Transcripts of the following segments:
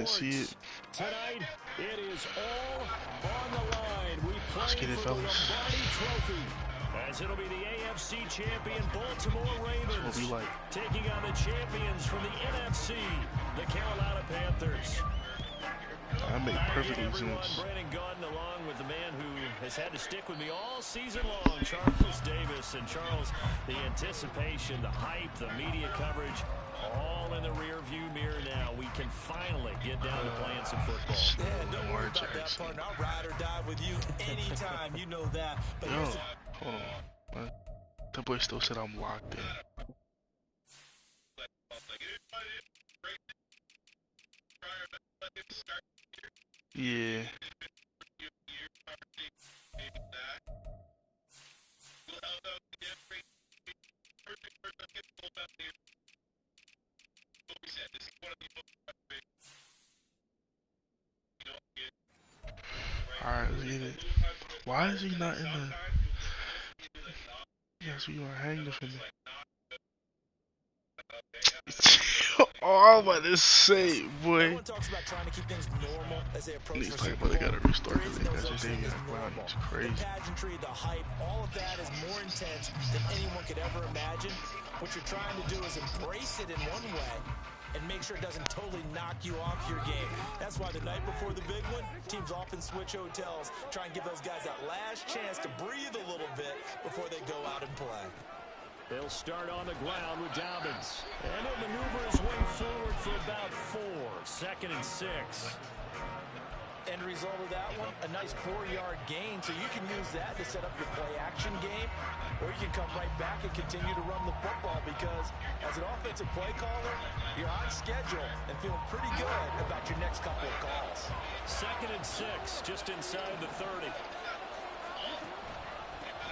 didn't see it. Tonight, it is all on the line. We Let's play get it, for the fellas. Lombardi Trophy, as it'll be the AFC champion Baltimore Ravens That's what we like. taking on the champions from the NFC, the Carolina Panthers. That makes perfect sense. Brandon Gaudin, along with the man who has had to stick with me all season long, Charles Davis. And Charles, the anticipation, the hype, the media coverage, all in the rear view mirror now. We can finally get down to playing some football. Yeah, don't worry about that part. I'll ride or die with you anytime. You know that. But Yo, hold on. What? That boy still said I'm locked in. Yeah. Alright, let's get it. Why is he not in the... Yes, we gonna hang this for me. Oh, I'm about to say, boy. everyone talks about trying to keep things normal as they approach These the talking Super about they Bowl. gotta restart There the is league. no That's such just thing as Wow, normal. it's The crazy. pageantry, the hype, all of that is more intense than anyone could ever imagine. What you're trying to do is embrace it in one way and make sure it doesn't totally knock you off your game. That's why the night before the big one, teams often switch hotels, try and give those guys that last chance to breathe a little bit before they go out and play. They'll start on the ground with Dobbins. And he'll maneuver his way forward for about 4. 2nd and 6. End result of that one, a nice 4-yard gain, so you can use that to set up your play-action game, or you can come right back and continue to run the football because as an offensive play caller, you're on schedule and feeling pretty good about your next couple of calls. 2nd and 6, just inside the 30.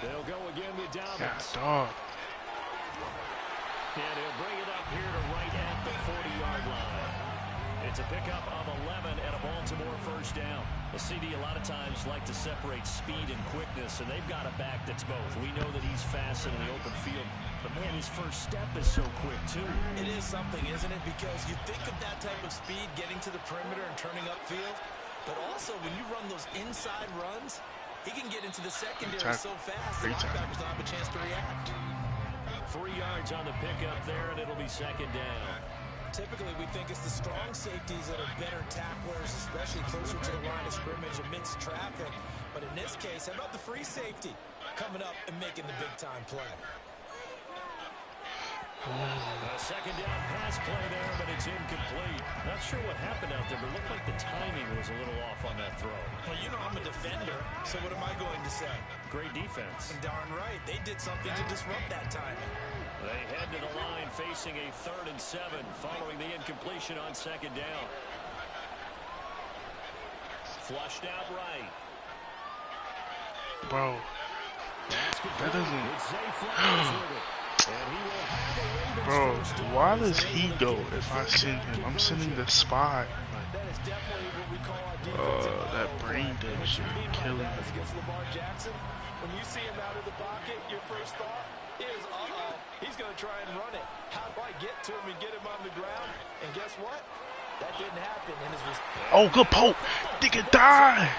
They'll go again with Dobbins. God, dog. And he'll bring it up here to right at the 40-yard line. It's a pickup of 11 and a Baltimore first down. The CD a lot of times like to separate speed and quickness, and they've got a back that's both. We know that he's fast in the open field, but man, his first step is so quick too. It is something, isn't it? Because you think of that type of speed getting to the perimeter and turning upfield, but also when you run those inside runs, he can get into the secondary so fast the linebackers don't have a chance to react. 3 yards on the pickup there, and it'll be 2nd down. Typically, we think it's the strong safeties that are better tacklers, especially closer to the line of scrimmage amidst traffic. But in this case, how about the free safety coming up and making the big-time play? A 2nd down pass play there, but it's incomplete. Not sure what happened out there, but it looked like the timing was a little off on that throw. Well, you know I'm a defender, so what am I going to say? Great defense. And darn right, they did something to disrupt that timing. They head to the line facing a 3rd and 7 following the incompletion on 2nd down. Flushed out right. Bro. That doesn't... Bro, why does he go if I send him? I'm sending the spy. That brain dead shit killing me. When you see him out of the pocket, your first thought is, he's going to try and run it. How do I get to him and get him on the ground? And guess what? That didn't happen. Oh, good poke. Nigga die.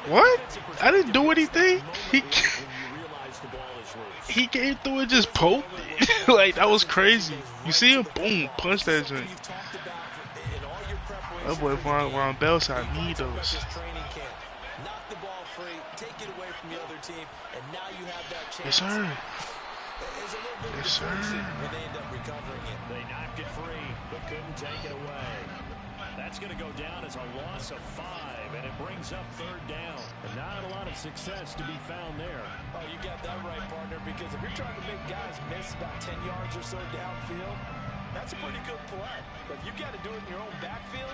What? I didn't do anything. He came through and just poked it. Like, that was crazy. You see him? Boom. Punch that joint. That boy Ron Bell said, I need those. Knock the ball free, take it away from the other team, and now you have that chance. Yes, sir. Yes, sir. When they end up recovering it. They knocked it free, but couldn't take it away. That's going to go down as a loss of 5, and it brings up 3rd down. And not a lot of success to be found there. Oh, you got that right, partner, because if you're trying to make guys miss about 10 yards or so downfield, that's a pretty good play. But if you got to do it in your own backfield,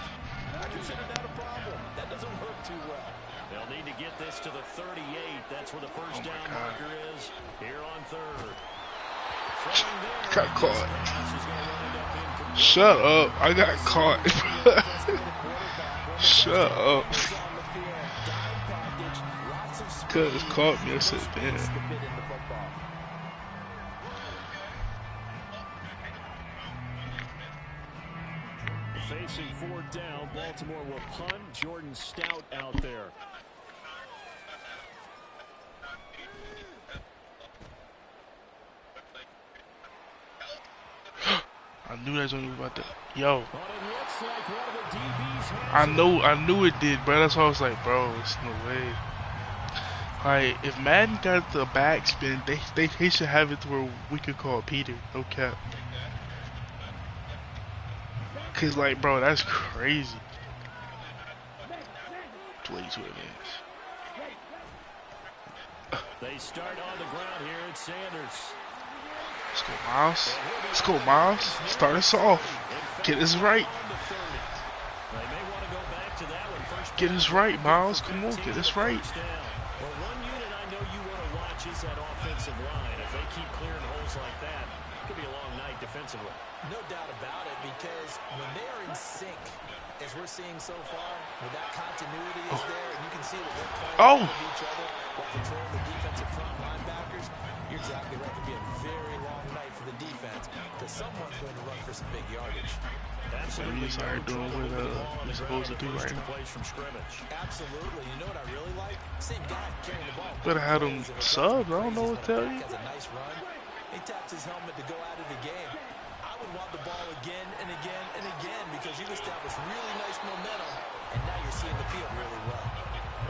I consider that a problem. That doesn't work too well. They'll need to get this to the 38. That's where the first down marker is here on 3rd. Got caught. Shut up. I got caught. Shut up. Cuz caught me. I said, damn. facing fourth down. Baltimore will punt. Jordan Stout out there. I knew that was only about that. Yo. I knew it did, bro. That's why I was like, bro, it's no way. Like, if Madden got the backspin, they should have it to where we could call Peter. No cap. Cause like, bro, that's crazy. 22 advance. They start on the ground here at Sanders. Let's go, Miles. Let's go, Miles. Start us off. Get us right. Get us right, Miles. Come on, get us right. Well, one unit I know you want to watch is that offensive line. If they keep clearing holes like that, it could be a long night defensively. No doubt about it, because when they are in sync, as we're seeing so far, with that continuity is there, and you can see that they're playing with each other while controlling the defensive front linebackers, you're exactly right. It could be a very long night for the defense, because someone's going to run for some big yardage. Absolutely. Started doing what we're supposed to do right now. Absolutely. You know what I really like? Same guy carrying the ball. Better have him subs. I don't know what to tell you. Has a nice run. He taps his helmet to go out of the game. I would want the ball again and again and again, because you've established really nice momentum, and now you're seeing the field really well.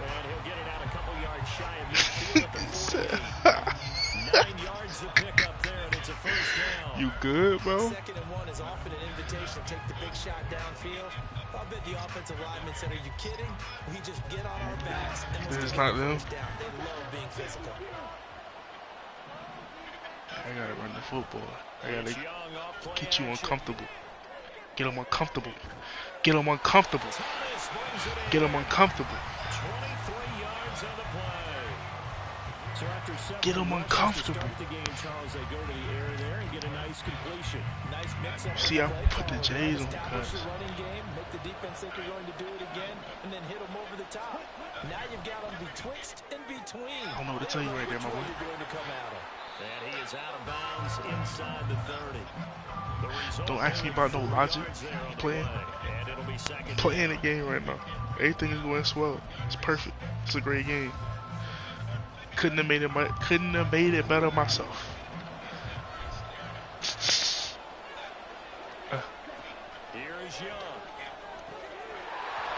And he'll get it out a couple yards shy of midfield at the 40. 9 yards to pick up there, and it's a first down. You good, bro? Second and one is often an invitation to take the big shot downfield. I bet the offensive lineman said, "Are you kidding? We just get on our backs and let's It's get not the them. first down." They love being physical. I gotta run the football. I gotta get you uncomfortable. Get them uncomfortable. Get them uncomfortable. Get them uncomfortable. 23 yards on the play. So after Get them uncomfortable. the game, Charles, they go to the air there and get a nice completion. Nice mix up. See, I put the J's on the Establish cuts. the running game, make the defense think you're going to do it again, and then hit them over the top. Now you've got them betwixt and between. I don't know what to tell you right there, my boy. You're going to come at them. And he is out of bounds inside the 30. The result Don't ask me about no logic. I'm playing. and it'll be second. Playing the game right now. Everything is going swell. It's perfect. It's a great game. Couldn't have made it better myself. Here is Young.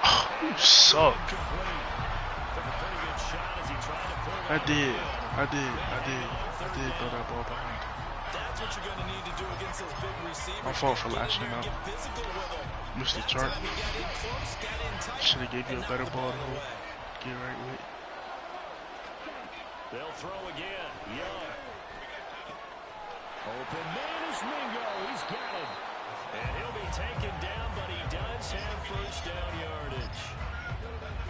Oh, you suck. Took a pretty good shot as he tried to pull I that did one. throw that ball behind. That's what you're going to need to do against those big receivers. My fault for lashing out. Get physical with them. Mr. That Chart. time he got in close, got in tight, Should have gave you and a better knocked the ball to hold. away. Get right with. They'll throw again. Young. Open man is Mingo. He's got it. And he'll be taken down, but he does have first down yardage.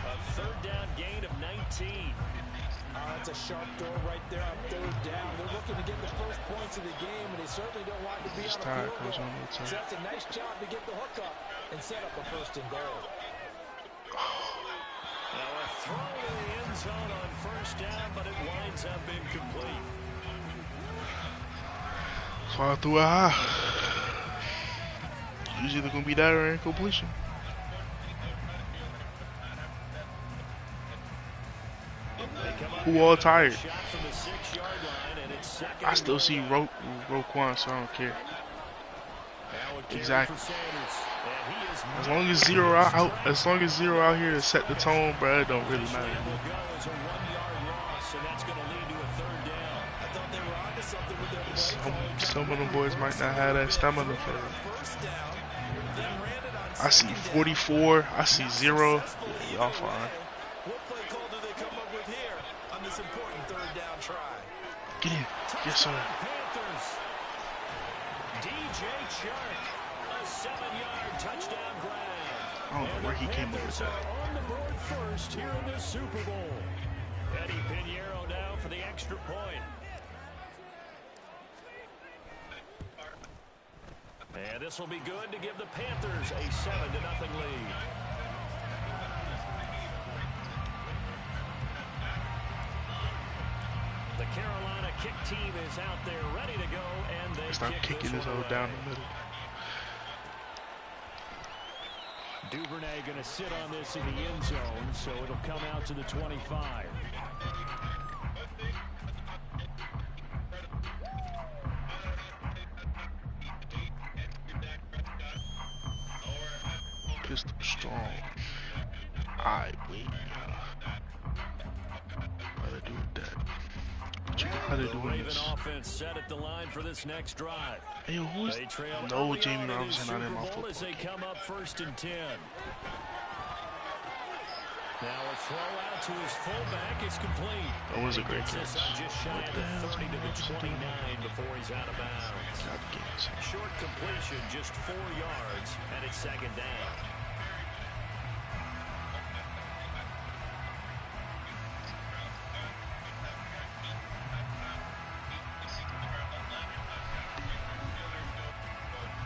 A third down gain of 19. That's a sharp throw right there on third down. They're looking to get the first points of the game, and they certainly don't want to be It's on a tired, field Coach. goal. I'm a little So tired. that's a nice job to get the hook up and set up a first and goal. Now a throw to the end zone on first down, but it winds up incomplete. Far through a high. Usually they're gonna be that or incompletion. Who all tired? Shot from the 6-yard line, and it's second I and still goal. see Roquan, so I don't care. Now a carry Exactly. for Sanders, and he is As long as zero out here to set the tone, bro, it don't really matter. will go as a 1-yard loss, and that's going to lead to a third down. I thought they were onto something with their Some of them boys might not have that stamina for it. first down, then ran it on I see 44. I see 0. Yeah, y'all fine. What play call do they come up with here on this important third down try? Get in. Yes, sir. Panthers. DJ Chark, a 7-yard touchdown grab. I don't know where he came up with that. On the board first here in the Super Bowl. Eddie Pinheiro now for the extra point. And this will be good to give the Panthers a 7-0 lead. The Carolina kick team is out there ready to go, and they Start kick kicking this one hole away. down the middle. Duvernay going to sit on this in the end zone, so it'll come out to the 25. Pistol strong. Alright, wait. How to do that? What you got to do this? Offense set at the line for this next drive. Hey, who's no Jamie Robinson not in my football as they game. come up 1st and 10. Now a throw out to his fullback. It's complete. That was a great catch. Just shy of the 30 to the 29 before he's out of bounds. Short completion, just 4 yards, and it's 2nd down.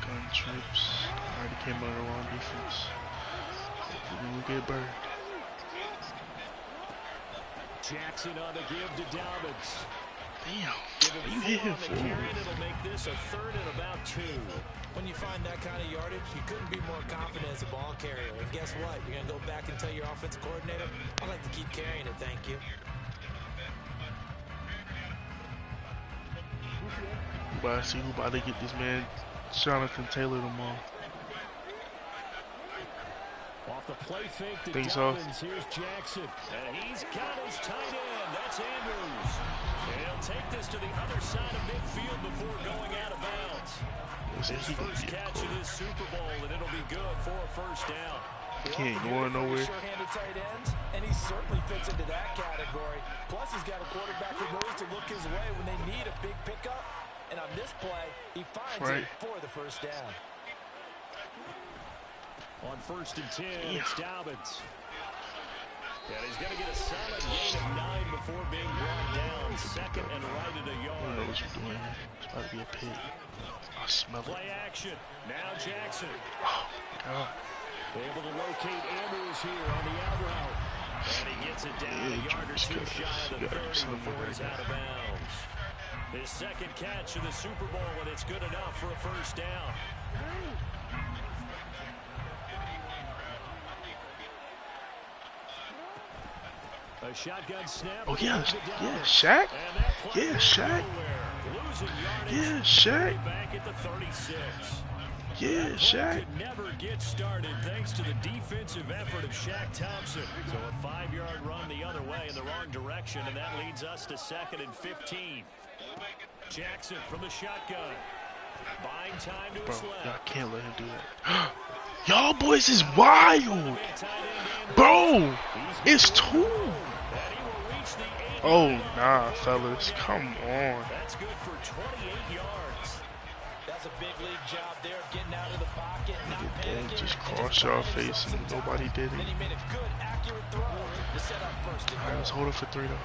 Gun trips. Already came out of the wrong defense. Hopefully we'll get burned. Jackson on the give to Dobbins. Damn, you hit him for It'll make this a 3rd and about 2. When you find that kind of yardage, you couldn't be more confident as a ball carrier. And guess what? You're going to go back and tell your offensive coordinator, I'd like to keep carrying it, thank you. But I see who about to get this man Jonathan Taylor tomorrow. Off the play fake to Think so? Dobbins. Here's Jackson. And he's got his tight end. That's Andrews. And he'll take this to the other side of midfield before going out of bounds. His first catch of this Super Bowl, and it'll be good for a 1st down. He ain't going nowhere. Sure-handed tight ends, and he certainly fits into that category. Plus, he's got a quarterback who knows to look his way when they need a big pickup. And on this play, he finds it for the 1st down. On 1st and 10, it's Dobbins. And he's going to get a solid gain of 9 before being brought down. 2nd and right at a I yard. don't know what you're doing. It's about to be a pig. I smell it. Play action. Now Jackson. Oh, God. Able to locate Andrews here on the out route. And he gets it down a yard or 2 shy of the 30 before he's out of bounds. His 2nd catch of the Super Bowl, and it's good enough for a 1st down. A shotgun snap. Oh, yeah, Shaq. Yeah, Shaq. Yeah, Shaq. Back at the 36. Yeah, Shaq. Could never get started thanks to the defensive effort of Shaq Thompson. So a 5-yard run the other way in the wrong direction, and that leads us to 2nd and 15. Jackson from the shotgun. Buying time to his left. Y'all can't let him do that. Y'all boys is wild. Bro, it's 2. Oh, nah, fellas. Come on. That's good for 28 yards. That's a big league job there, getting out of the pocket, not panicking. Just cross your face and nobody did Then it. he made a good, accurate throw to set up 1st and I was holding for 3 though.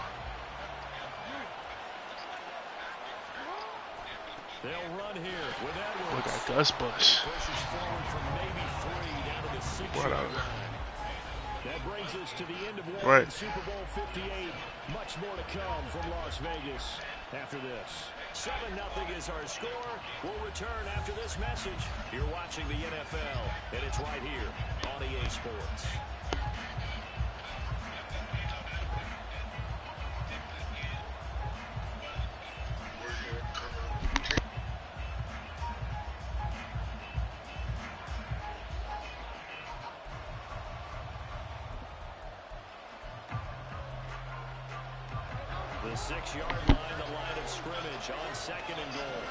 They'll run here with Edwards. Look at Gus Bus. Pushes forward from maybe 3 down to the 6-yard line. That brings us to the end of one Super Bowl 58. Much more to come from Las Vegas after this. 7-0 is our score. We'll return after this message. You're watching the NFL, and it's right here on EA Sports. The 6-yard line, the line of scrimmage on 2nd and goal.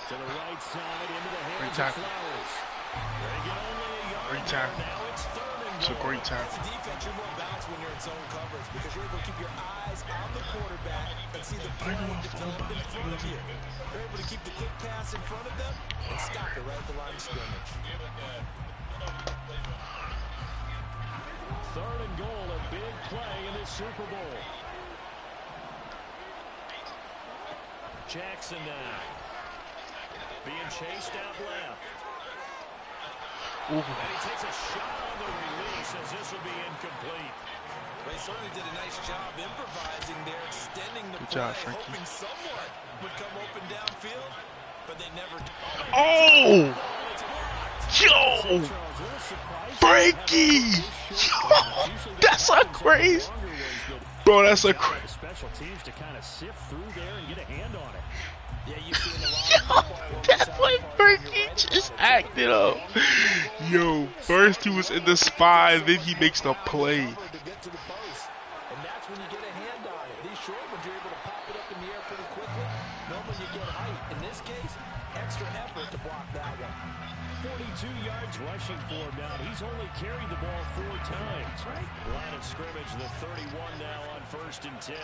To the right side, into the hands of Flowers. They get only a yard. Great tackle. Now it's 3rd and It's a goal. great tackle. As a defense, you're more balanced when you're in zone coverage because you're able to keep your eyes on the quarterback and see the play develop in front of you. You're able to keep the quick pass in front of them and stop it right at the line of scrimmage. 3rd and goal, a big play in this Super Bowl. Jackson now. Being chased out left. Ooh. And he takes a shot on the release as this will be incomplete. They certainly did a nice job improvising there, extending the Good play, job, Frankie. hoping someone would come open downfield, but they never did. Oh! Yo, Frankie! Yo, that's a crazy. Bro, that's a crazy. Special teams to kind of sift through there and get a hand on it. Yeah, you see a Yo, that boy Frankie just acted up. Yo, first he was in the spot, then he makes the play. to get to the post. And that's when you get a hand on it. These short ones, you're able to pop it up in the air pretty quickly. Normally you get height. In this case, extra effort to block that one. 42 yards rushing for him now. He's only carried the ball 4 times. Line of scrimmage, the 31 now on 1st and 10.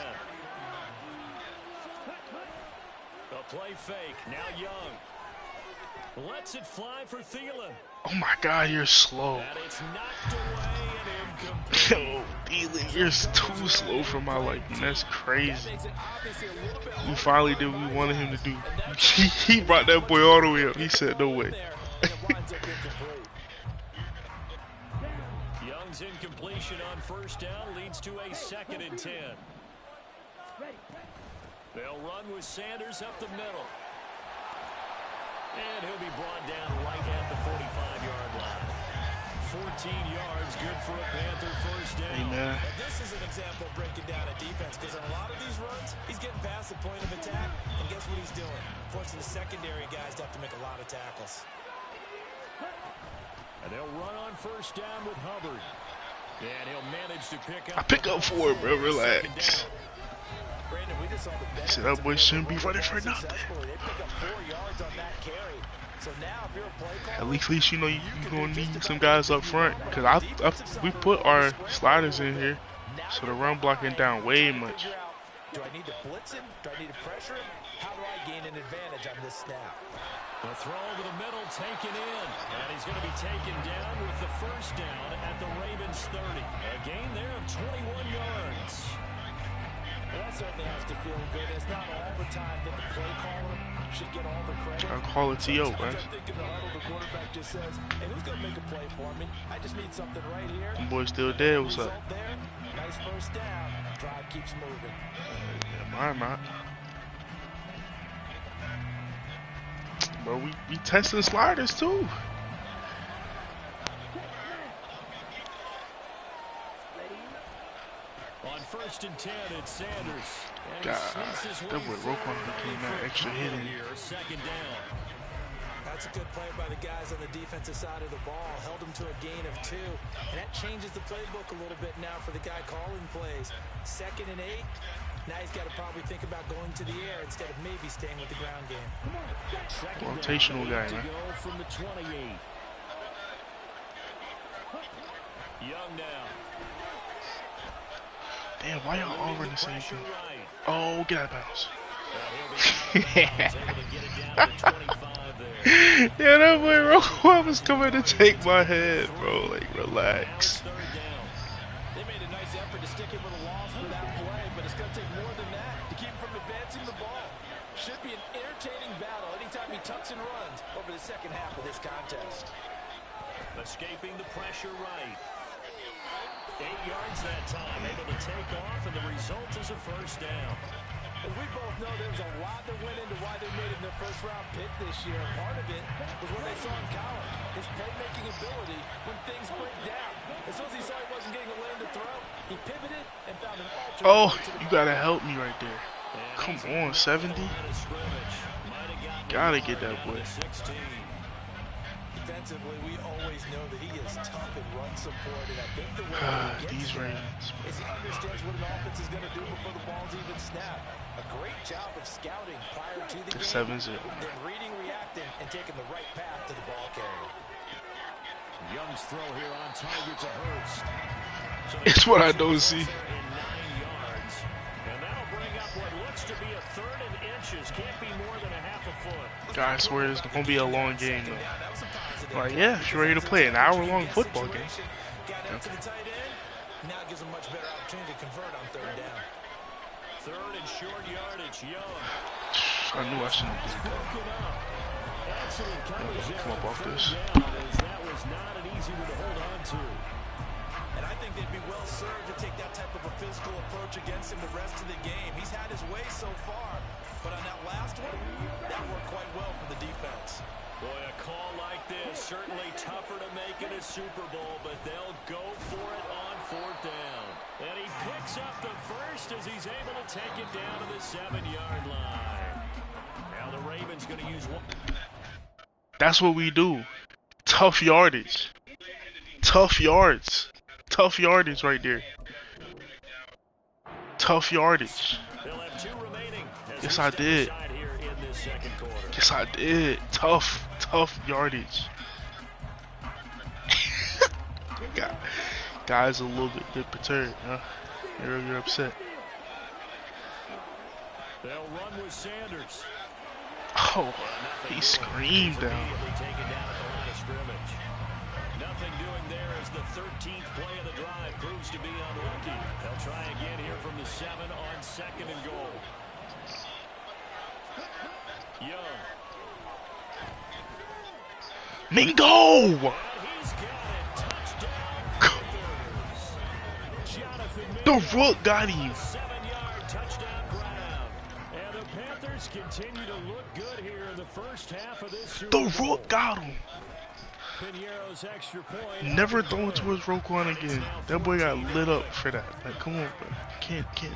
A play fake, now Young. Lets it fly for Thielen. Oh my God, you're slow. And it's knocked away and incomplete. Yo, Thielen, you're too slow for my liking. That's crazy. We finally did what we wanted him to do. He brought that boy all the way up. He said, no way. Young's incompletion on 1st down leads to a 2nd and 10. They'll run with Sanders up the middle. And he'll be brought down right at the 45-yard line. 14 yards, good for a Panther 1st down. Amen. This is an example of breaking down a defense, because on a lot of these runs, he's getting past the point of attack, and guess what he's doing? Forcing the secondary guys to have to make a lot of tackles. And they'll run on 1st down with Hubbard. And he'll manage to pick up. I pick up 4, bro. Relax. Brandon, we just saw the So that boy shouldn't be running for nothing. They pick up 4 yards on that carry. So now if you're a play caller, At least you know you're gonna need some guys up front. Cause we put our sliders in here, so the run blocking down way much. do I need to blitz him? Do I need to pressure him? How do I gain an advantage on this snap? The throw to the middle, taken in. And he's going to be taken down with the 1st down at the Ravens 30. A gain there of 21 yards. Well, that certainly has to feel good. It's not all the time that the play caller should get all the credit. I'll call it T.O., man. I'm thinking the huddle, the quarterback just says, hey, who's going to make a play for me? I just need something right here. Them boys still dead. What's up? There. Nice 1st down. Drive keeps moving. Yeah, mine not. Bro, we testing sliders too. On 1st and 10, it's Sanders. And God, that boy Roquan became that extra hit in. 2nd down. That's a good play by the guys on the defensive side of the ball. Held him to a gain of 2. And that changes the playbook a little bit now for the guy calling plays. 2nd and 8. Now he's got to probably think about going to the air instead of maybe staying with the ground game. Rotational guy, man. Go from the 28. Young now. Damn, why y'all all running the same thing? Oh, get out of bounds. Yeah, that boy Roquan was coming to take my head, bro. Like, relax. They made a nice effort to stick him with a loss for that play, but it's going to take more than that to keep him from advancing the ball. Should be an entertaining battle anytime he tucks and runs over the 2nd half of this contest. Escaping the pressure right. 8 yards that time, able to take off, and the result is a 1st down. And we both know there's a lot that went into why they made him their 1st-round pick this year. Part of it was when they saw him college, his playmaking ability when things break down. As soon as he saw he wasn't getting a lane to throw, he pivoted and found an alternate. Oh, you gotta help me right there. Come on, 70. Gotta get that boy. Defensively, we always know that he is tough and run support, and I think the way he These gets Ravens. is he understands what an offense is going to do before the ball's even snapped. A great job of scouting prior to the game, 7-0. then reading, reacting, and taking the right path to the ball carrier. Young's throw here on target to Hurst. So It's what I don't see. 9 yards. And that'll bring up what looks to be a 3rd and inches. Can't be more than a half a foot. God, I swear it's gonna be a long game though. Like, yeah, if you're ready to play an hour-long football game. Got out to the tight end. Now gives him much better opportunity to convert on 3rd down. 3rd and short yardage. Young. I knew I shouldn't have did that. Broken up. Excellent coverage there Come up on off 3rd this. down, as that was not an easy one to hold on to. And I think they'd be well served to take that type of a physical approach against him the rest of the game. He's had his way so far, but on that last one, that worked quite well for the defense. Boy, a call like this. Certainly tougher to make in a Super Bowl, but they'll go for it on 4th down. And he picks up the first as he's able to take it down to the 7-yard line. Now the Ravens going to use one. That's what we do. Tough yardage. Tough yards. Tough yardage right there. Tough yardage. They'll have 2 remaining. Yes, I did. Yes, I did. Tough yardage. Guys a little bit perturbed, huh? You're upset. They'll run with Sanders. Oh, he screamed down. Nothing doing there as the 13th play of the drive proves to be unlucky. They'll try again here from the 7 on 2nd and goal. Young. Mingo! And he's got it. Touchdown. The Rook got him. 7-yard touchdown ground. And the Panthers continue to look good here in the first half of this Super Bowl. The Rook got him. Pinheiro's extra point. Never throwing towards Roquan again. That boy got lit up for that. Like, come on, bro. Can't do that.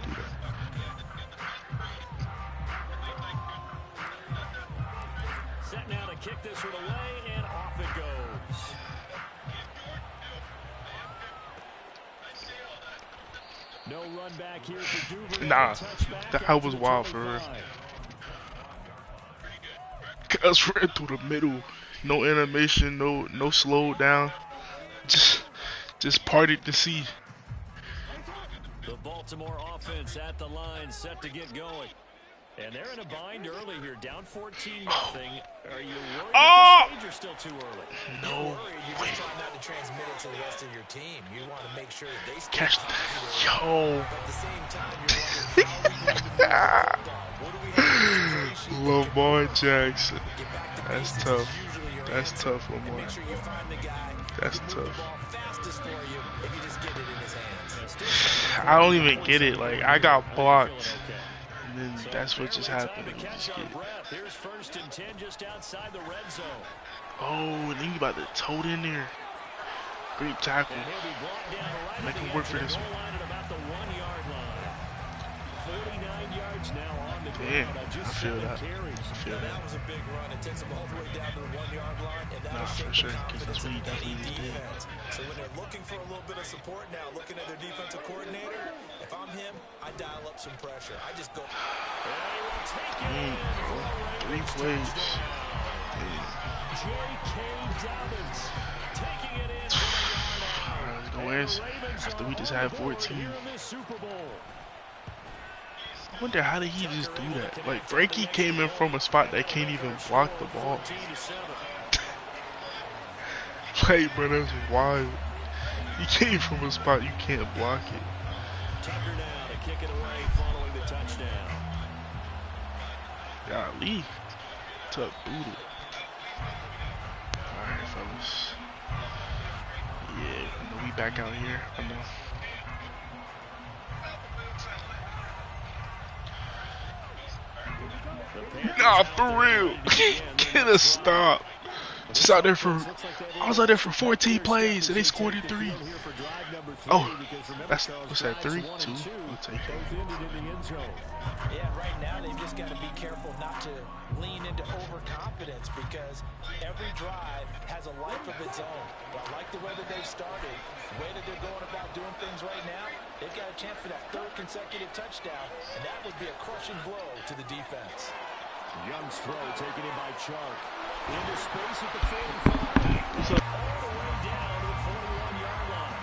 Set now to kick this one away, and off it goes. No run back here for Duvernay. Nah, that was wild for real. Cuz ran through the middle. No animation, no slow down. Just partied to see. The Baltimore offense at the line, set to get going. And they're in a bind early here, down 14-0. Are you worried at this stage or still too early? No. You're just trying not to transmit it to the rest of your team. You want to make sure that they stay Catch positive. yo. But at the same time, you're wondering how are we going to move the ball? What do we have in this situation? Lamar Jackson. Get back to That's basics tough. is usually your That's answer. tough, And Lamar. make sure you find the guy That's who can move tough. the ball fastest for you if you just get it in his hands. I don't even get it. Like, I got blocked. And then that's what just happened. You just get it. Here's 1st and 10 just outside the red zone. Oh, and then you about to tote in there. Great tackle. And he'll be brought down right Make at him the work edge for of the this goal one. line at about the 1-yard line. 49 yards now on the Damn, ground on just I feel 7 that. carries. I feel That that. was a big run. It takes them all the way down to the 1-yard line, and that'll Nah, for shake sure, the 'cause that's confidence what he of any definitely did. defense. So when they're looking for a little bit of support now, looking at their defensive coordinator, if I'm him, I dial up some pressure. I just go. Mm, 3 plays. J.K. Dobbins taking it in for the yard out. Let's go Wentz. After we just had 14. Here in this Super Bowl. I wonder how did he just do that? Like, Frankie came in from a spot that can't even block the ball. 14-7. Like, bro, that's wild. He came from a spot you can't block it. Tucker now to kick it away following the touchdown. Golly. Tuck booted. Alright, fellas. Yeah, I know we back out here. I know. Nah, for real. Get a stop. Just out there for, I was out there for 14 plays and they scored in 3. Oh, that's, what's that, 3? 2? We'll take it. Yeah, right now they've just got to be careful not to lean into overconfidence because every drive has a life of its own. But I like the way that they've started, the way that they're going about doing things right now. They've got a chance for that 3rd consecutive touchdown, and that would be a crushing blow to the defense. Young's throw taken in by Chark. Into space at the 45. All the way down to the 41-yard line.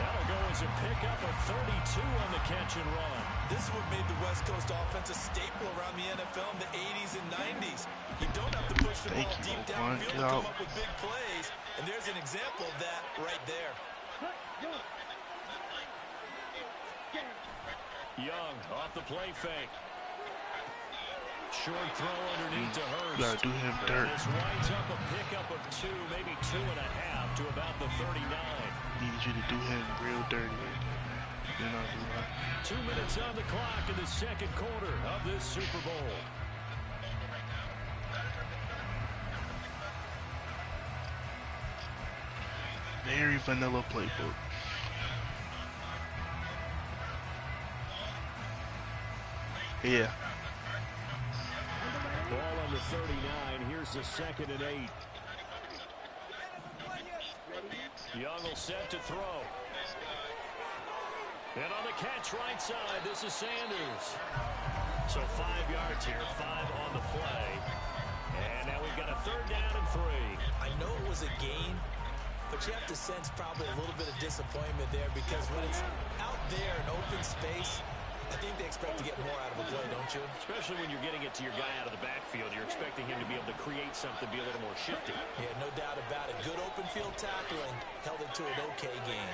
That'll go as a pickup of 32 on the catch and run. This is what made the West Coast offense a staple around the NFL in the 80s and 90s. You don't have to push the ball deep downfield to come up with big plays, and there's an example of that right there. Young off the play fake. Short throw underneath to Hurst. You gotta do him dirt. This winds up a pickup of 2, maybe 2.5 to about the 39. Need you to do him real dirty right there. You're not doing that. 2 minutes on the clock in the 2nd quarter of this Super Bowl. very vanilla playbook. Yeah. Ball on the 39. Here's the 2nd and 8. Young will set to throw. And on the catch right side, this is Sanders. So 5 yards here, 5 on the play. And now we've got a 3rd down and 3. I know it was a gain, but you have to sense probably a little bit of disappointment there because when it's out there in open space, I think they expect to get more out of a play, don't you? Especially when you're getting it to your guy out of the backfield. You're expecting him to be able to create something, be a little more shifty. Yeah, no doubt about it. Good open field tackling held it to an okay game.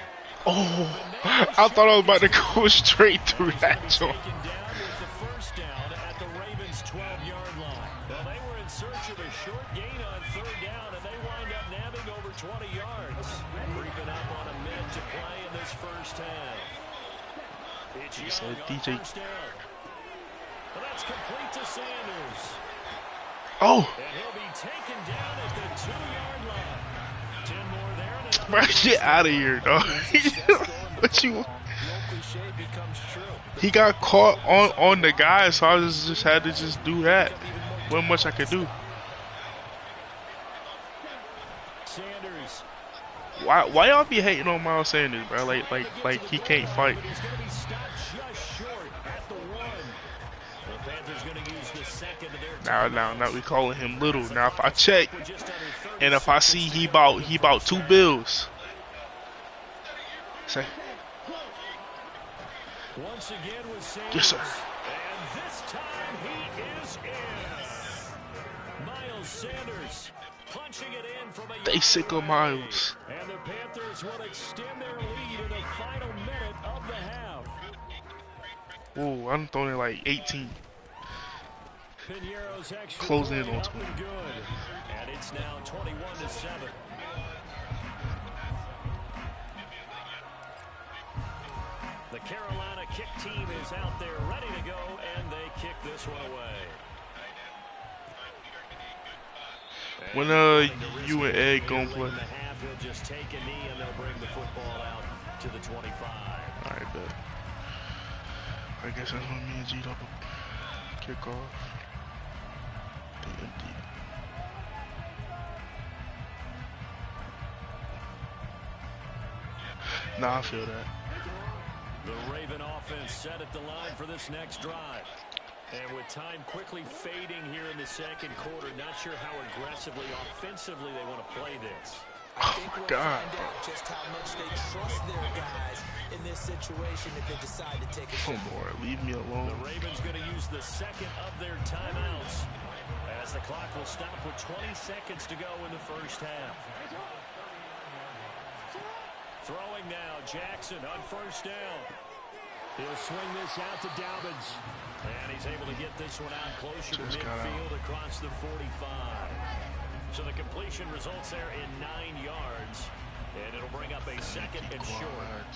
Oh, I thought I was about to go straight through that joint. Taken down with the 1st down at the Ravens' 12-yard line. Well, they were in search of a short gain on 3rd down, and they wind up nabbing over 20 yards. Creeping up on a minute to play in this 1st half. It's He said Young on DJ. 1st down. Well, that's complete to Sanders. Oh, And he'll be taken down at the 2-yard line. 10 more there. And bro, get out of here, dog. What you? The old cliche becomes true. He got caught on the guy, so I just had to just do that. Wasn't much I could do. Sanders. Why y'all be hating on Miles Sanders, bro? Like he can't fight. He's going to be stopped just short at the 1. The Panthers going to use the 2nd of their Now we calling him little. Now if I check with just under 30 and if I see he bought 2 bills, say once again with Sanders. yes sir. And this time he is in. Miles Sanders punching it in from a They sick of Miles. And the Panthers will extend their lead in the final minute of the half. Ooh, I'm throwing it like 18. Pinheiro's extra Closing in point on up 20. and good. And it's now 21-7. The Carolina kick team is out there ready to go, and they kick this one away. When you and Ed gon' play? In the half, he'll just take a knee, and they'll bring the football out to the 25. Alright, bet. I guess that's when me and G double kick off. They empty. Nah, I feel that. The Raven offense set at the line for this next drive. And with time quickly fading here in the 2nd quarter, not sure how aggressively, offensively they want to play this. I think my we'll God, find out just how much they trust their guys in this situation if they decide to take a Come shot. on, leave me The alone. Ravens going to use the 2nd of their timeouts as the clock will stop with 20 seconds to go in the 1st half. Throwing now, Jackson on 1st down. He'll swing this out to Dobbins. And he's able to get this one out closer to Just got midfield across the 45. So the completion results there in 9 yards. And it'll bring up a 2nd and short.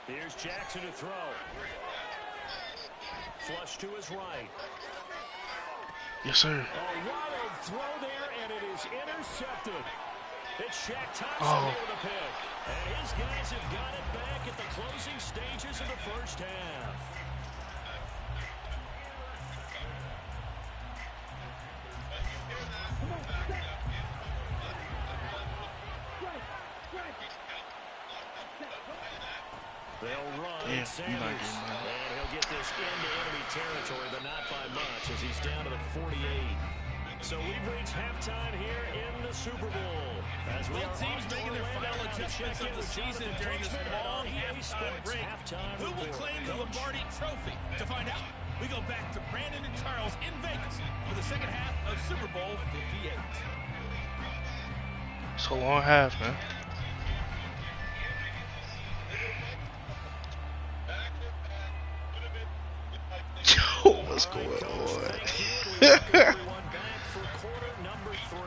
Here's Jackson to throw. Flush to his right. Yes, sir. A wild throw there, and it is intercepted. It's Shaq Thompson Oh. with the pick. And his guys have got it back at the closing stages of the 1st half. They'll run. Damn, Sanders. you not getting that. And he'll get this into enemy territory, but not by much as he's down to the 48. So we've reached halftime here in the Super Bowl. As we Both teams making their final adjustments of the season during this long halftime break. Who will claim the Lombardi Trophy? To find out, we go back to Brandon and Charles in Vegas for the 2nd half of Super Bowl 58. It's a long half, man. Yo, what's going on? everyone back for quarter number 3.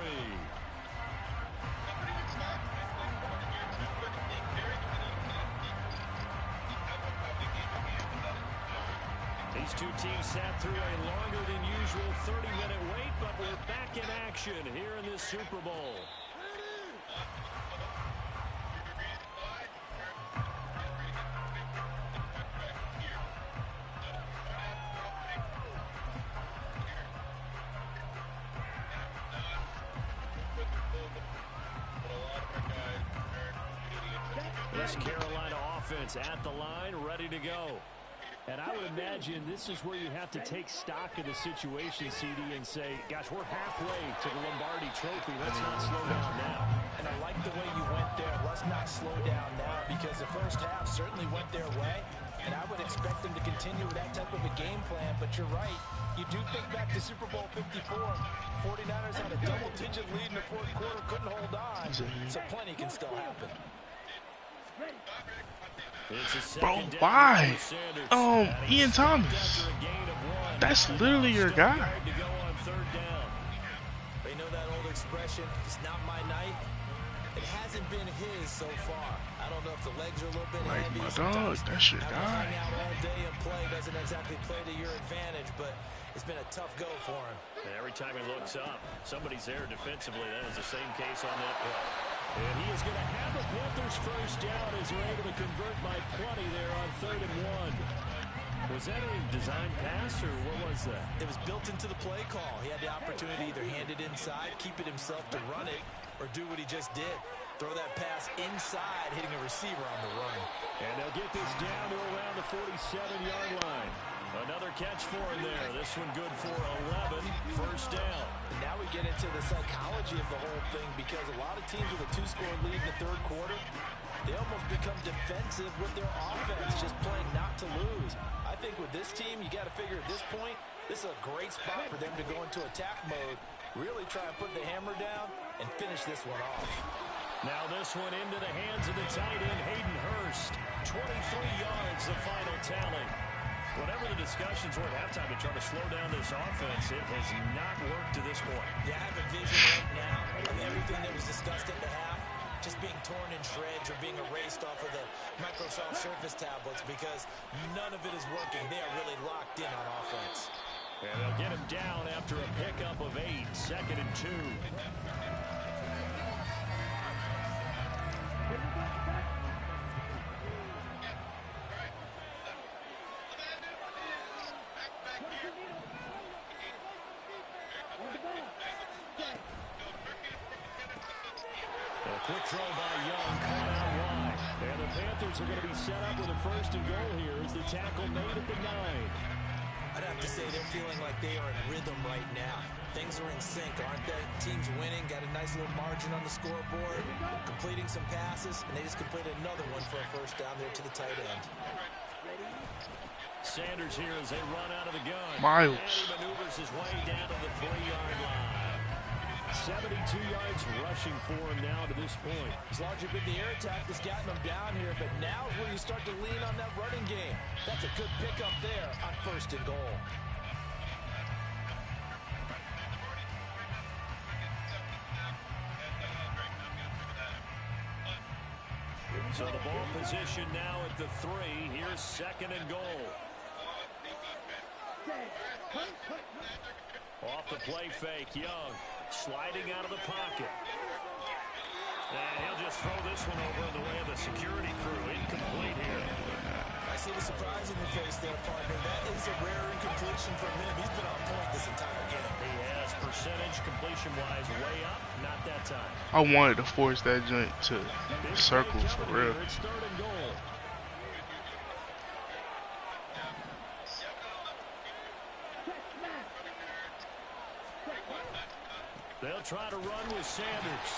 These two teams sat through a longer than usual 30-minute wait, but we're back in action here in this Super Bowl. This Carolina offense at the line, ready to go. And I would imagine this is where you have to take stock of the situation, CD, and say, gosh, we're halfway to the Lombardi Trophy. Let's not slow down now. And I like the way you went there. Let's not slow down now, because the first half certainly went their way. And I would expect them to continue with that type of a game plan. But you're right. You do think back to Super Bowl 54. 49ers had a double-digit lead in the fourth quarter, couldn't hold on. So plenty can still happen. Bro, why? Ian Thomas. That's literally your guy. They know that old expression, it's not my night. It hasn't been his so far. I don't know if the legs are a little bit like heavy. My dog, that's your guy. Hang out all day and play doesn't exactly play to your advantage, but it's been a tough go for him. And every time he looks up, somebody's there defensively. That is the same case on that play. And he is going to have the Panthers first down as they're able to convert by plenty there on 3rd and 1. Was that a design pass, or what was that? It was built into the play call. He had the opportunity to either hand it inside, keep it himself to run it, or do what he just did. Throw that pass inside, hitting a receiver on the run. And they'll get this down to around the 47-yard line. Another catch for him there. This one good for 11. First down. And now we get into the psychology of the whole thing, because a lot of teams with a 2-score lead in the third quarter, they almost become defensive with their offense, just playing not to lose. I think with this team, you got to figure at this point, this is a great spot for them to go into attack mode, really try and put the hammer down and finish this one off. Now this one into the hands of the tight end, Hayden Hurst. 23 yards, the final tally. Whatever the discussions were at halftime to try to slow down this offense, it has not worked to this point. Yeah, I have a vision right now of everything that was discussed at the half just being torn in shreds or being erased off of the Microsoft Surface tablets, because none of it is working. They are really locked in on offense. And they'll get him down after a pickup of 8, 2nd and 2. Quick throw by Young, caught out wide. And the Panthers are going to be set up with a 1st and goal here as the tackle made at the 9. I'd have to say they're feeling like they are in rhythm right now. Things are in sync, aren't they? Team's winning, got a nice little margin on the scoreboard, completing some passes, and they just completed another one for a 1st down there to the tight end. Sanders here as they run out of the gun. Miles. And he maneuvers his way down to the 3-yard line. 72 yards rushing for him now to this point. It's largely been the air attack that's gotten him down here, but now is where you start to lean on that running game. That's a good pickup there on 1st and goal. So the ball position now at the 3. Here's 2nd and goal. Off the play fake, Young sliding out of the pocket. And he'll just throw this one over the way of the security crew. Incomplete here. I see the surprise in your face there, partner. That is a rare incompletion from him. He's been on point this entire game. He has percentage completion-wise way up. Not that time. I wanted to force that joint to circle for real. It's 3rd and goal. They'll try to run with Sanders.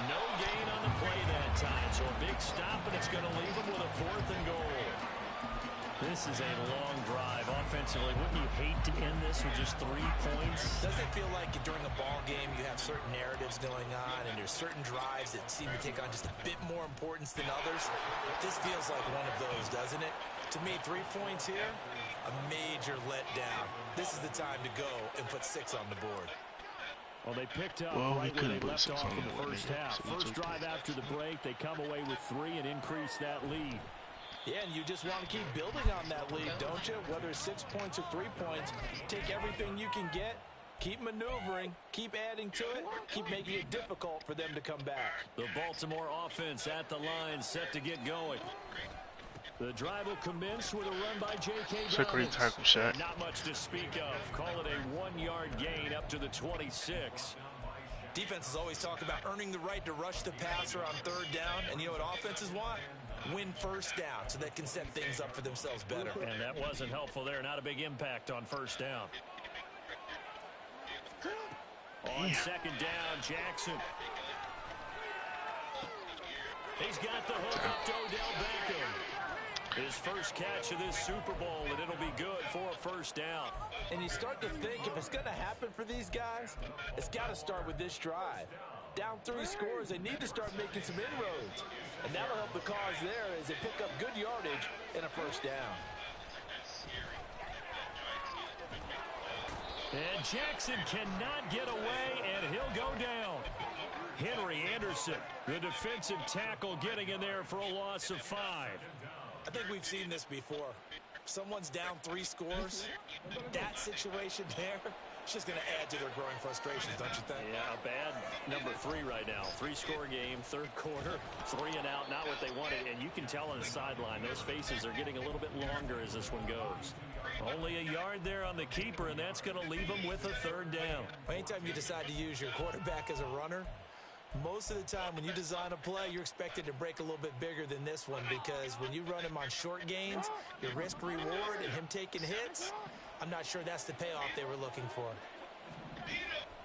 No gain on the play that time, so a big stop, and it's going to leave them with a 4th and goal. This is a long drive offensively. Wouldn't you hate to end this with just 3 points? Doesn't it feel like during a ball game you have certain narratives going on and there's certain drives that seem to take on just a bit more importance than others? This feels like one of those, doesn't it? To me, 3 points here, a major letdown. This is the time to go and put 6 on the board. Well, they picked up right where they left off in the first half. First drive after the break, they come away with 3 and increase that lead. Yeah, and you just want to keep building on that lead, don't you? Whether it's 6 points or 3 points, take everything you can get, keep maneuvering, keep adding to it, keep making it difficult for them to come back. The Baltimore offense at the line, set to get going. The drive will commence with a run by J.K. It's a great tackle shot. Not much to speak of. Call it a 1-yard gain up to the 26. Defenses always talk about earning the right to rush the passer on 3rd down, and you know what offenses want? Win 1st down so they can set things up for themselves better. And that wasn't helpful there. Not a big impact on 1st down. On 2nd down, Jackson. He's got the hook up to Odell Beckham. His first catch of this Super Bowl, and it'll be good for a 1st down. And you start to think if it's going to happen for these guys, it's got to start with this drive. Down 3 scores, they need to start making some inroads. And that'll help the cause there as they pick up good yardage in a 1st down. And Jackson cannot get away, and he'll go down. Henry Anderson, the defensive tackle, getting in there for a loss of 5. I think we've seen this before. Someone's down 3 scores. That situation there, it's just going to add to their growing frustrations, don't you think? Yeah, a bad number 3 right now. 3-score game, 3rd quarter, 3 and out, not what they wanted. And you can tell on the sideline, those faces are getting a little bit longer as this one goes. Only a yard there on the keeper, and that's going to leave them with a 3rd down. Anytime you decide to use your quarterback as a runner, most of the time when you design a play, you're expected to break a little bit bigger than this one, because when you run him on short gains, your risk-reward and him taking hits, I'm not sure that's the payoff they were looking for.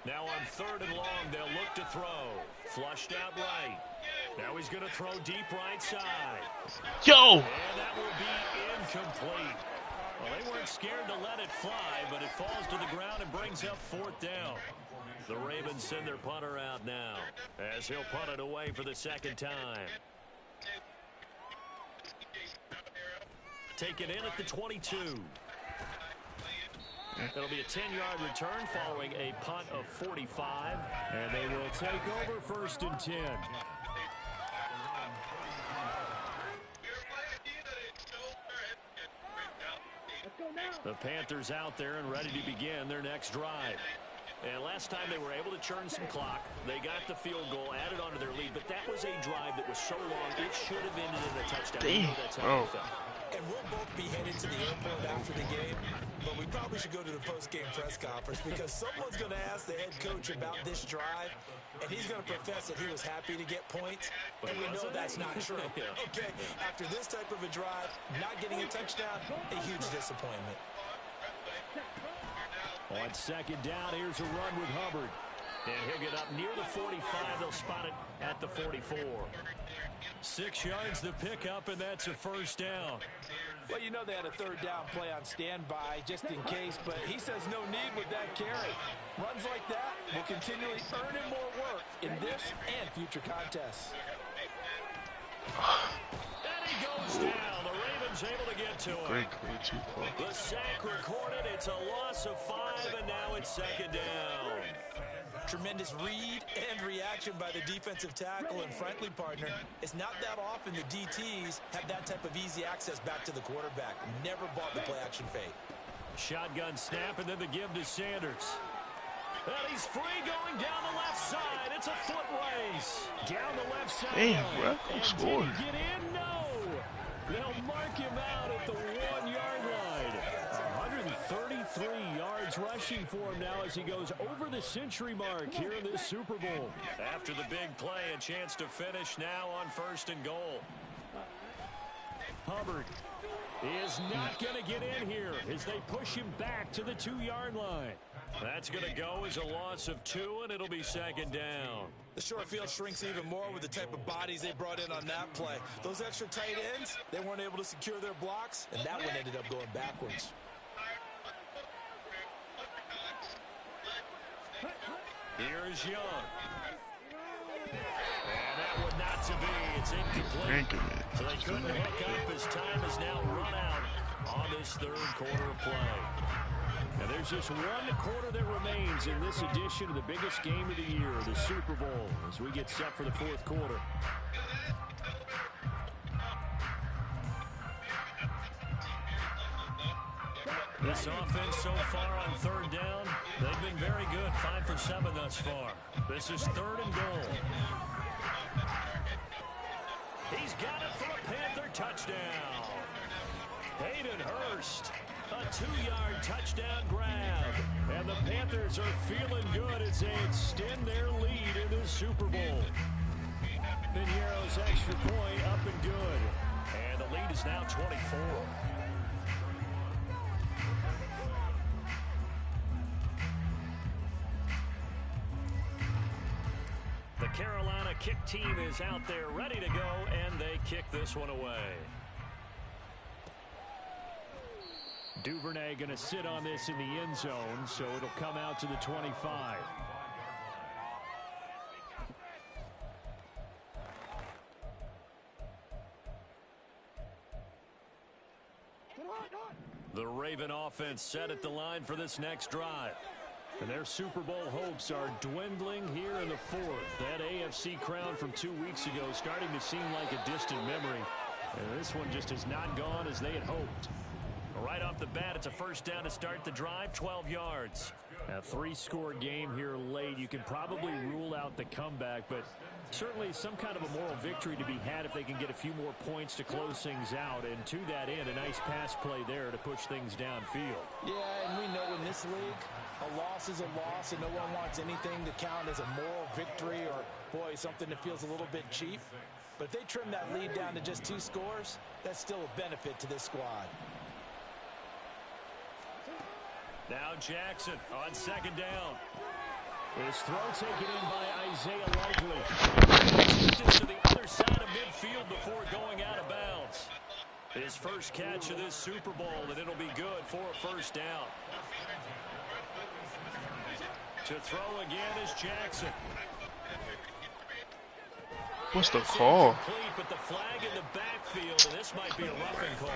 Now on 3rd and long, they'll look to throw. Flushed out right. Now he's going to throw deep right side. Yo! And that will be incomplete. Well, they weren't scared to let it fly, but it falls to the ground and brings up 4th down. The Ravens send their punter out now, as he'll punt it away for the 2nd time. Taken in at the 22. It'll be a 10-yard return following a punt of 45, and they will take over 1st and 10. The Panthers out there and ready to begin their next drive. And last time they were able to churn some clock. They got the field goal, added onto their lead, but that was a drive that was so long, it should have ended in a touchdown. Damn. That's how it felt. And we'll both be headed to the airport after the game, but we probably should go to the post-game press conference, because someone's going to ask the head coach about this drive, and he's going to profess that he was happy to get points, and we know that's not true. Okay, after this type of a drive, not getting a touchdown, a huge disappointment. On 2nd down, here's a run with Hubbard. And he'll get up near the 45. They'll spot it at the 44. 6 yards the pickup, and that's a 1st down. Well, you know they had a 3rd down play on standby just in case, but he says no need with that carry. Runs like that will continually earn him more work in this and future contests. And he goes down. The Ravens able to get to him. Great, too close. The sack recorded. It's a loss of 5, and now it's 2nd down. Tremendous read and reaction by the defensive tackle, and frankly, partner, it's not that often the DTs have that type of easy access back to the quarterback. Never bought the play-action fake. Shotgun snap, and then the give to Sanders. And he's free going down the left side. It's a foot race. Down the left side. Damn, bro. Who scored? Did he get in? No. They'll mark him out at the 1-yard line. 133 yards rushing for him now as he goes over the century mark here in this Super Bowl. After the big play, a chance to finish now on 1st and goal. Hubbard is not going to get in here as they push him back to the 2-yard line. That's going to go as a loss of 2, and it'll be 2nd down. The short field shrinks even more with the type of bodies they brought in on that play. Those extra tight ends, they weren't able to secure their blocks, and that one ended up going backwards. Here's Young. And that would not to be. It's incomplete. So they couldn't hook up as time is now run out on this 3rd quarter of play. And there's just 1 quarter that remains in this edition of the biggest game of the year, the Super Bowl, as we get set for the 4th quarter. This offense so far on third down, they've been very good. 5 for 7 thus far. This is 3rd and goal. He's got it for a Panther touchdown. Hayden Hurst, a 2-yard touchdown grab. And the Panthers are feeling good as they extend their lead in the Super Bowl. Piñeiro's extra point up and good. And the lead is now 24. The Carolina kick team is out there ready to go, and they kick this one away. Duvernay going to sit on this in the end zone, so it'll come out to the 25. The Raven offense set at the line for this next drive. And their Super Bowl hopes are dwindling here in the 4th. That AFC crown from 2 weeks ago starting to seem like a distant memory. And this one just has not gone as they had hoped. Right off the bat, it's a first down to start the drive, 12 yards. A 3-score game here late. You can probably rule out the comeback, but certainly some kind of a moral victory to be had if they can get a few more points to close things out. And to that end, a nice pass play there to push things downfield. Yeah, and we know in this league, a loss is a loss, and no one wants anything to count as a moral victory or, boy, something that feels a little bit cheap. But if they trim that lead down to just 2 scores, that's still a benefit to this squad. Now Jackson on 2nd down. His throw taken in by Isaiah Likely. To the other side of midfield before going out of bounds. His first catch of this Super Bowl, and it'll be good for a first down. To throw again is Jackson. What's the call? But the flag in the backfield, and this might be a roughing call.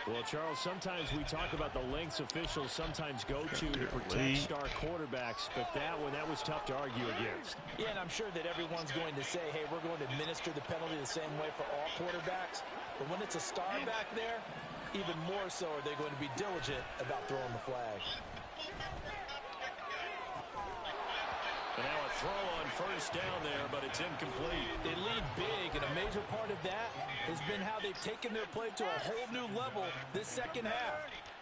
Well, Charles, sometimes we talk about the lengths officials sometimes go to protect star quarterbacks, but that was tough to argue against. Yeah, and I'm sure that everyone's going to say, hey, we're going to administer the penalty the same way for all quarterbacks. But when it's a star back there, even more so are they going to be diligent about throwing the flag. And now a throw on first down there, but it's incomplete. They lead big, and a major part of that has been how they've taken their play to a whole new level this second half.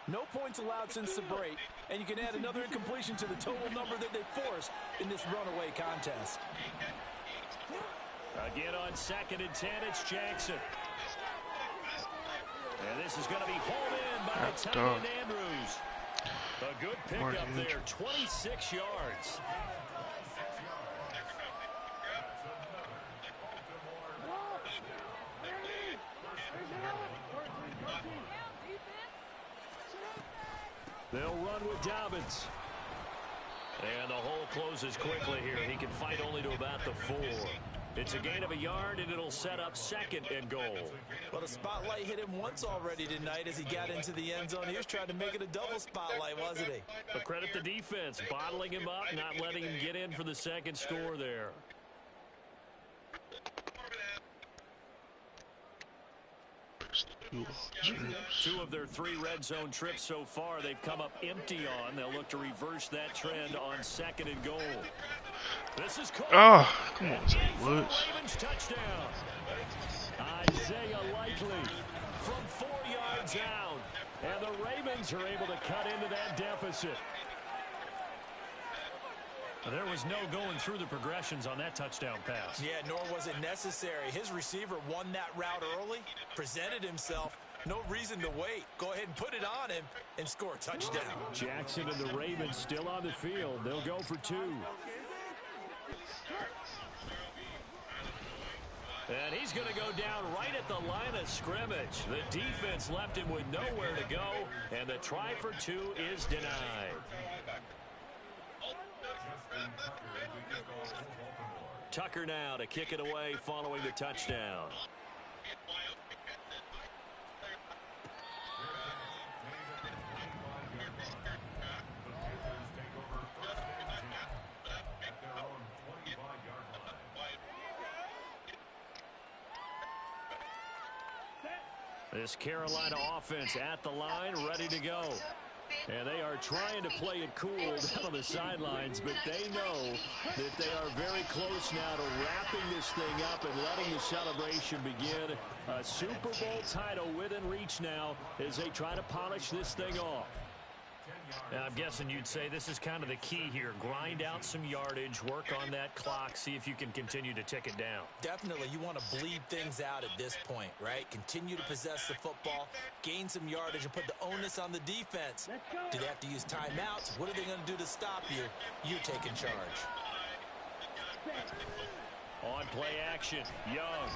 No points allowed since the break, and you can add another incompletion to the total number that they forced in this runaway contest. Again on 2nd and 10, it's Jackson. And this is going to be hauled in by the tight end Andrews. A good pickup there, 26 yards. They'll run with Dobbins. And the hole closes quickly here. He can fight only to about the 4. It's a gain of a yard, and it'll set up 2nd and goal. Well, the spotlight hit him once already tonight as he got into the end zone. He was trying to make it a double spotlight, wasn't he? But credit the defense, bottling him up, not letting him get in for the 2nd score there. Two of their 3 red zone trips so far they've come up empty on. They'll look to reverse that trend on 2nd and goal. This is Cole. Oh, come on, Zay Woods. Ravens touchdown. Isaiah Likely from 4 yards out. And the Ravens are able to cut into that deficit. There was no going through the progressions on that touchdown pass. Yeah, nor was it necessary. His receiver won that route early, presented himself. No reason to wait. Go ahead and put it on him and score a touchdown. Jackson and the Ravens still on the field. They'll go for 2. And he's going to go down right at the line of scrimmage. The defense left him with nowhere to go, and the try for 2 is denied. Tucker now to kick it away following the touchdown. This Carolina offense at the line, ready to go. And they are trying to play it cool down on the sidelines, but they know that they are very close now to wrapping this thing up and letting the celebration begin. A Super Bowl title within reach now as they try to polish this thing off. And I'm guessing you'd say this is kind of the key here. Grind out some yardage, work on that clock, see if you can continue to tick it down. Definitely, you want to bleed things out at this point, right? Continue to possess the football, gain some yardage, and put the onus on the defense. Do they have to use timeouts? What are they going to do to stop you? You're taking charge. On play action, Young.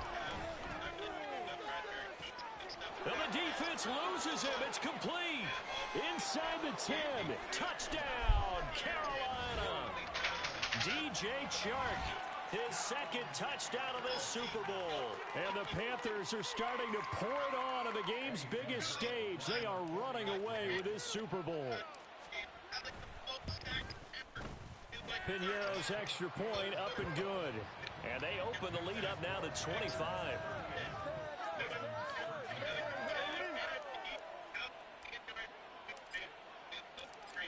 And the defense loses him. It's complete. Inside the 10. Touchdown, Carolina. DJ Chark, his second touchdown of this Super Bowl. And the Panthers are starting to pour it on the game's biggest stage. They are running away with this Super Bowl. Piñeiro's extra point up and good. And they open the lead up now to 25.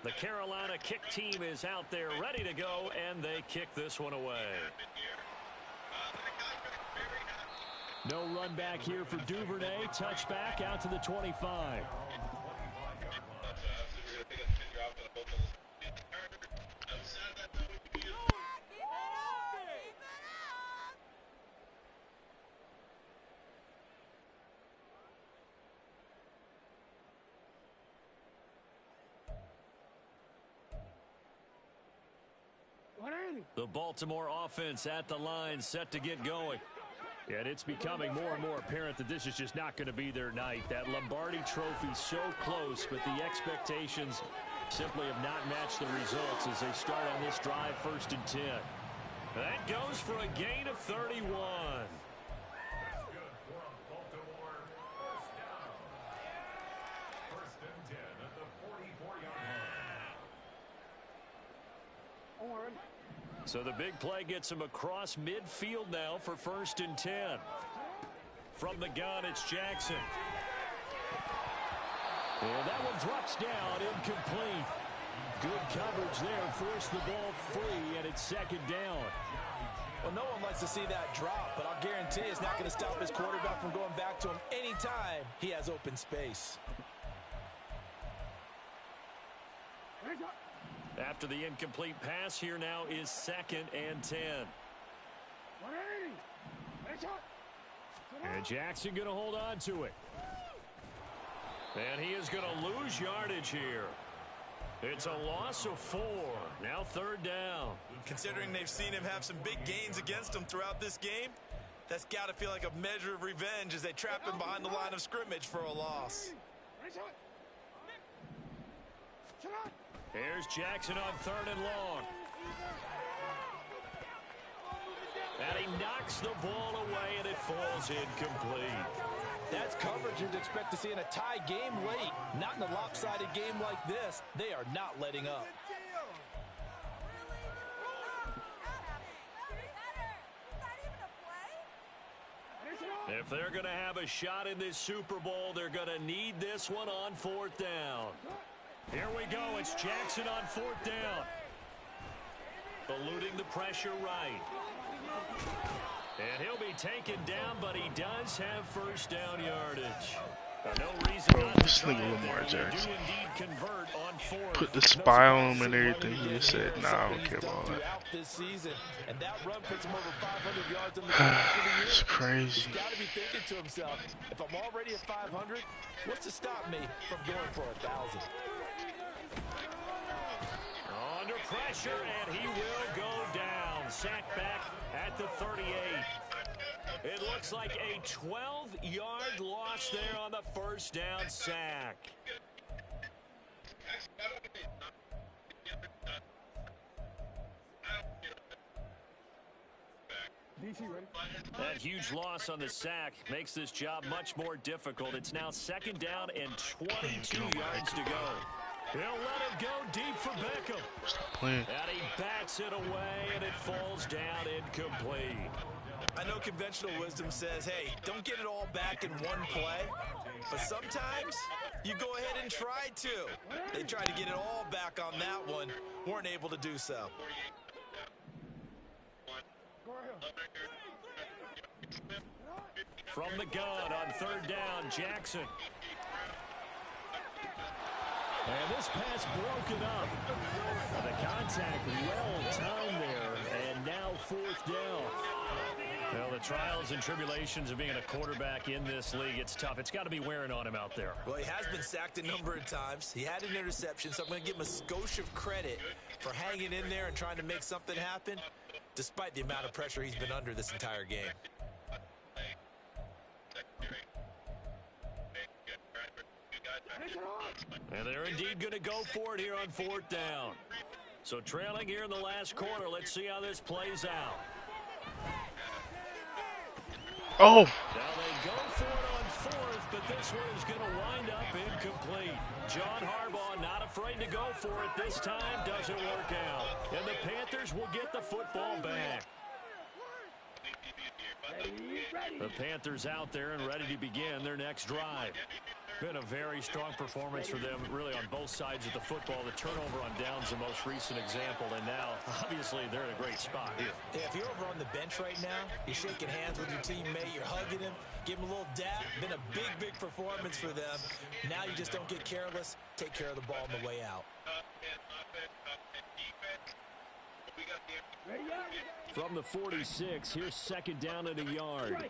The Carolina kick team is out there ready to go, and they kick this one away. No run back here for Duvernay. Touchback out to the 25. The Baltimore offense at the line, set to get going. And it's becoming more and more apparent that this is just not going to be their night. That Lombardi trophy so close, but the expectations simply have not matched the results as they start on this drive, 1st and 10. That goes for a gain of 31. So the big play gets him across midfield now for 1st and 10. From the gun, it's Jackson. And that one drops down, incomplete. Good coverage there, forced the ball free, and it's 2nd down. Well, no one likes to see that drop, but I'll guarantee it's not going to stop his quarterback from going back to him anytime he has open space. After the incomplete pass, here now is 2nd and 10. And Jackson going to hold on to it. And he is going to lose yardage here. It's a loss of 4. Now 3rd down. Considering they've seen him have some big gains against them throughout this game, that's got to feel like a measure of revenge as they trap him behind the line of scrimmage for a loss. Here's Jackson on 3rd and long. And he knocks the ball away, and it falls incomplete. That's coverage you'd expect to see in a tie game late. Not in a lopsided game like this. They are not letting up. If they're going to have a shot in this Super Bowl, they're going to need this one on 4th down. Here we go. It's Jackson on 4th down. Eluding the pressure right. And he'll be taken down, but he does have 1st down yardage. No reason not this to nigga Lamar Jackson. Convert on 4th. Put the spy on him and everything. He just said, nah, I don't care about that. This season, and that run puts him over 500 yards on the ground for the year. It's crazy. He's got to be thinking to himself, if I'm already at 500, what's to stop me from going for 1,000? Under pressure, and he will go down. Sack back at the 38. It looks like a 12-yard loss there on the 1st down sack. That huge loss on the sack makes this job much more difficult. It's now 2nd down and 22 yards to go. He'll let it go deep for Beckham. Stop playing. And he bats it away, and it falls down incomplete. I know conventional wisdom says, hey, don't get it all back in one play. But sometimes you go ahead and try to. They tried to get it all back on that one. Weren't able to do so. From the gun on third down, Jackson. And this pass broken up. The contact well timed there, and now fourth down. Well, the trials and tribulations of being a quarterback in this league, it's tough. It's got to be wearing on him out there. Well, he has been sacked a number of times. He had an interception, so I'm going to give him a skosh of credit for hanging in there and trying to make something happen, despite the amount of pressure he's been under this entire game. And they're indeed going to go for it here on fourth down. So trailing here in the last quarter, let's see how this plays out. Oh! Now they go for it on fourth, but this one is going to wind up incomplete. John Harbaugh not afraid to go for it this time. Doesn't work out. And the Panthers will get the football back. The Panthers out there and ready to begin their next drive. Been a very strong performance for them, really, on both sides of the football. The turnover on downs, the most recent example, and now, obviously, they're in a great spot here. Yeah, if you're over on the bench right now, you're shaking hands with your teammate, you're hugging him, give him a little dap. Been a big, big performance for them. Now you just don't get careless. Take care of the ball on the way out. From the 46, here's second down and a yard.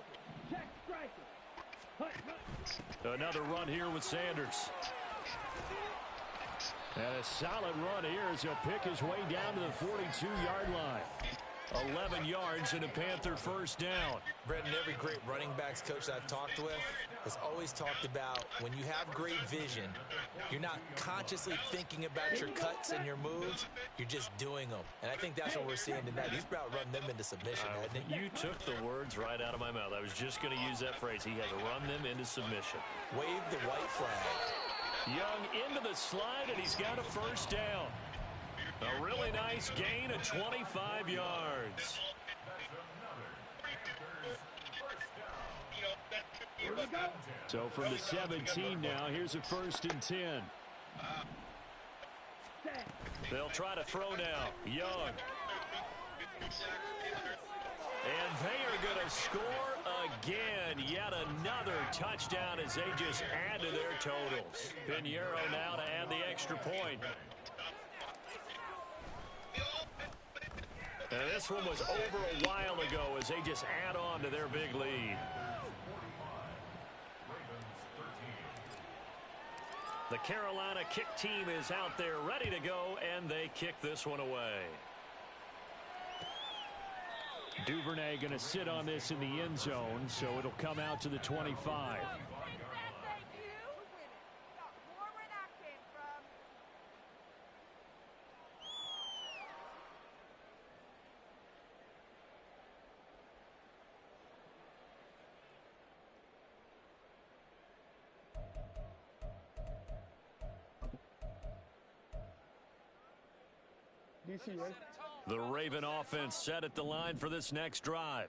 Another run here with Sanders. And a solid run here as he'll pick his way down to the 42-yard line. 11 yards and a Panther first down. Brendan, every great running backs coach I've talked with has always talked about when you have great vision, you're not consciously thinking about your cuts and your moves, you're just doing them. And I think that's what we're seeing tonight. He's about run them into submission, hasn't he? You took the words right out of my mouth. I was just going to use that phrase. He has run them into submission. Wave the white flag. Young into the slide, and he's got a first down. A really nice gain of 25 yards. So from the 17 now, here's a 1st and 10. They'll try to throw now. Young. And they are going to score again. Yet another touchdown as they just add to their totals. Pinheiro now to add the extra point. And this one was over a while ago as they just add on to their big lead. The Carolina kick team is out there ready to go, and they kick this one away. Duvernay going to sit on this in the end zone, so it'll come out to the 25. The Raven offense set at the line for this next drive.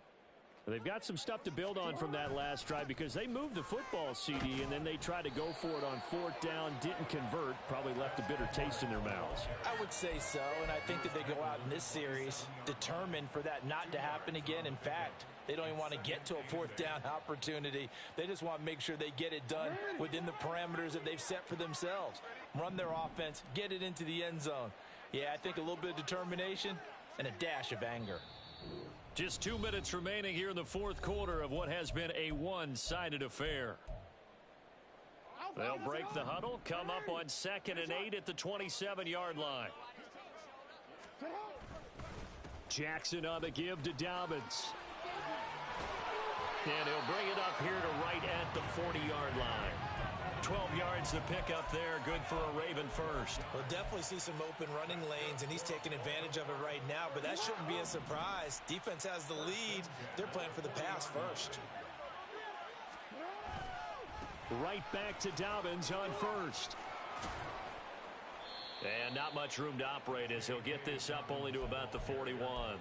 They've got some stuff to build on from that last drive because they moved the football, CD, and then they tried to go for it on fourth down, didn't convert, probably left a bitter taste in their mouths. I would say so, and I think that they go out in this series determined for that not to happen again. In fact, they don't even want to get to a fourth down opportunity. They just want to make sure they get it done within the parameters that they've set for themselves. Run their offense, get it into the end zone. Yeah, I think a little bit of determination and a dash of anger. Just 2 minutes remaining here in the fourth quarter of what has been a one-sided affair. They'll break the huddle, come up on 2nd and 8 at the 27-yard line. Jackson on the give to Dobbins. And he'll bring it up here to right at the 40-yard line. 12 yards to pick up there. Good for a Raven first. We'll definitely see some open running lanes, and he's taking advantage of it right now, but that shouldn't be a surprise. Defense has the lead. They're playing for the pass first. Right back to Dobbins on first. And not much room to operate as he'll get this up only to about the 41.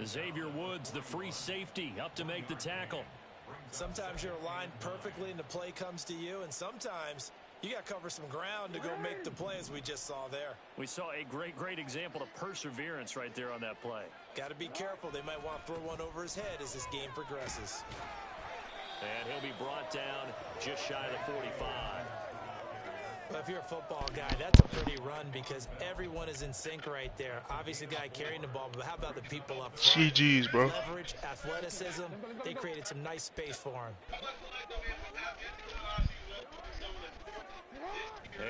Xavier Woods, the free safety, up to make the tackle. Sometimes you're aligned perfectly and the play comes to you, and sometimes you got to cover some ground to go make the play, as we just saw there. We saw a great example of perseverance right there on that play. Got to be careful. They might want to throw one over his head as this game progresses. And he'll be brought down just shy of the 45. Well, if you're a football guy, that's a pretty run because everyone is in sync right there. Obviously, the guy carrying the ball, but how about the people up front? GG's, bro. Leverage, athleticism, they created some nice space for him.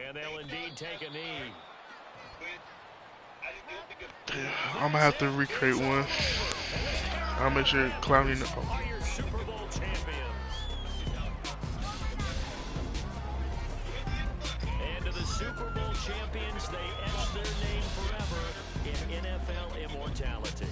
And they'll indeed take a knee. I'm gonna have to recreate one. I'll make sure Clowney. Are your Super Bowl champions. And to the Super Bowl champions, they etch their name forever in NFL immortality.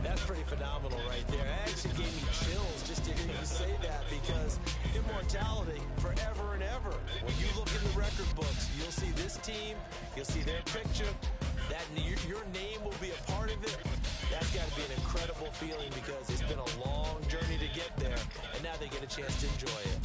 That's pretty phenomenal right there. It actually gave me chills just to hear you say that because immortality forever and ever. When you look in the record books, you'll see this team, you'll see their picture, that your name will be a part of it. That's got to be an incredible feeling because it's been a long journey to get there, and now they get a chance to enjoy it.